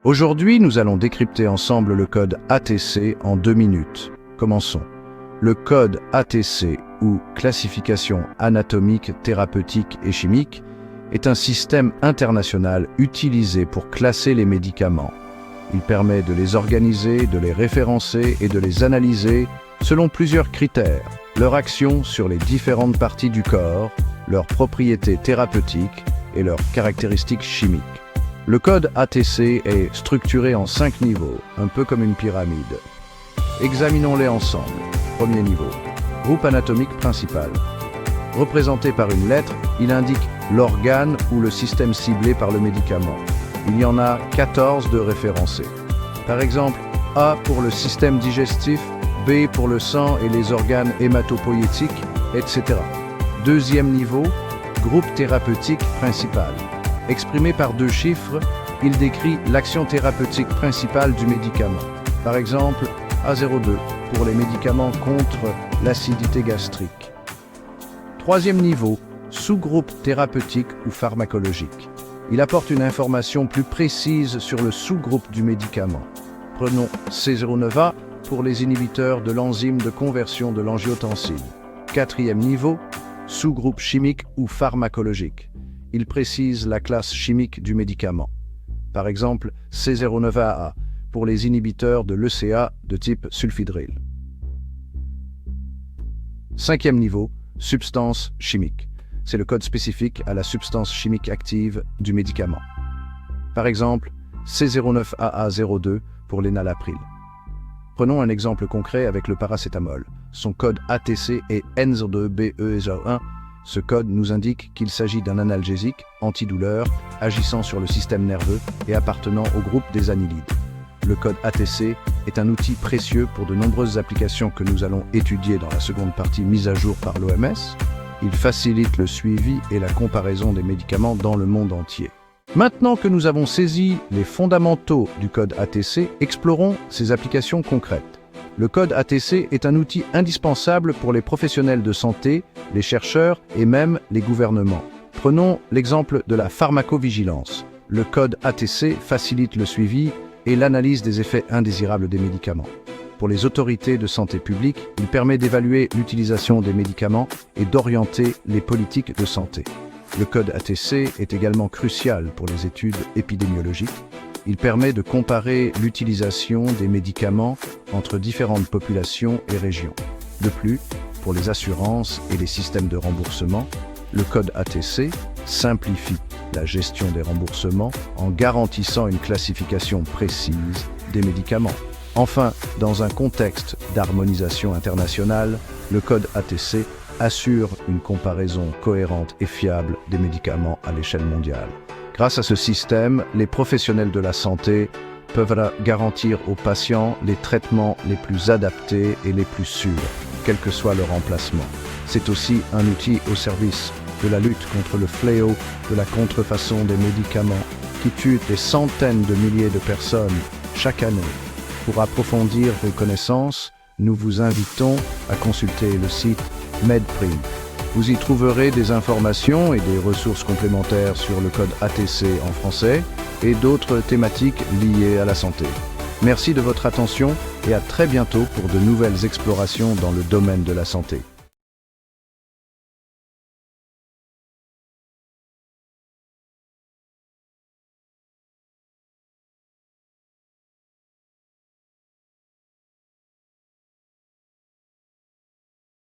Aujourd'hui, nous allons décrypter ensemble le code ATC en 2 minutes. Commençons. Le code ATC, ou classification anatomique, thérapeutique et chimique, est un système international utilisé pour classer les médicaments. Il permet de les organiser, de les référencer et de les analyser selon plusieurs critères: leur action sur les différentes parties du corps, leurs propriétés thérapeutiques et leurs caractéristiques chimiques. Le code ATC est structuré en 5 niveaux, un peu comme une pyramide. Examinons-les ensemble. Premier niveau. Groupe anatomique principal. Représenté par une lettre, il indique l'organe ou le système ciblé par le médicament. Il y en a 14 de référencés. Par exemple, A pour le système digestif, B pour le sang et les organes hématopoïétiques, etc. Deuxième niveau, groupe thérapeutique principal. Exprimé par 2 chiffres, il décrit l'action thérapeutique principale du médicament. Par exemple, A02 pour les médicaments contre l'acidité gastrique. Troisième niveau, sous-groupe thérapeutique ou pharmacologique. Il apporte une information plus précise sur le sous-groupe du médicament. Prenons C09A pour les inhibiteurs de l'enzyme de conversion de l'angiotensine. Quatrième niveau, sous-groupe chimique ou pharmacologique. Il précise la classe chimique du médicament. Par exemple, C09AA pour les inhibiteurs de l'ECA de type sulfhydryl. Cinquième niveau, substance chimique. C'est le code spécifique à la substance chimique active du médicament. Par exemple, C09AA02 pour l'énalapril. Prenons un exemple concret avec le paracétamol. Son code ATC est N02BE01. Ce code nous indique qu'il s'agit d'un analgésique antidouleur agissant sur le système nerveux et appartenant au groupe des anilides. Le code ATC est un outil précieux pour de nombreuses applications que nous allons étudier dans la seconde partie mise à jour par l'OMS. Il facilite le suivi et la comparaison des médicaments dans le monde entier. Maintenant que nous avons saisi les fondamentaux du code ATC, explorons ses applications concrètes. Le code ATC est un outil indispensable pour les professionnels de santé, les chercheurs et même les gouvernements. Prenons l'exemple de la pharmacovigilance. Le code ATC facilite le suivi et l'analyse des effets indésirables des médicaments. Pour les autorités de santé publique, il permet d'évaluer l'utilisation des médicaments et d'orienter les politiques de santé. Le code ATC est également crucial pour les études épidémiologiques. Il permet de comparer l'utilisation des médicaments entre différentes populations et régions. De plus, pour les assurances et les systèmes de remboursement, le code ATC simplifie la gestion des remboursements en garantissant une classification précise des médicaments. Enfin, dans un contexte d'harmonisation internationale, le code ATC assure une comparaison cohérente et fiable des médicaments à l'échelle mondiale. Grâce à ce système, les professionnels de la santé peuvent garantir aux patients les traitements les plus adaptés et les plus sûrs, quel que soit leur emplacement. C'est aussi un outil au service de la lutte contre le fléau de la contrefaçon des médicaments qui tue des centaines de milliers de personnes chaque année. Pour approfondir vos connaissances, nous vous invitons à consulter le site MedPrint. Vous y trouverez des informations et des ressources complémentaires sur le code ATC en français et d'autres thématiques liées à la santé. Merci de votre attention et à très bientôt pour de nouvelles explorations dans le domaine de la santé.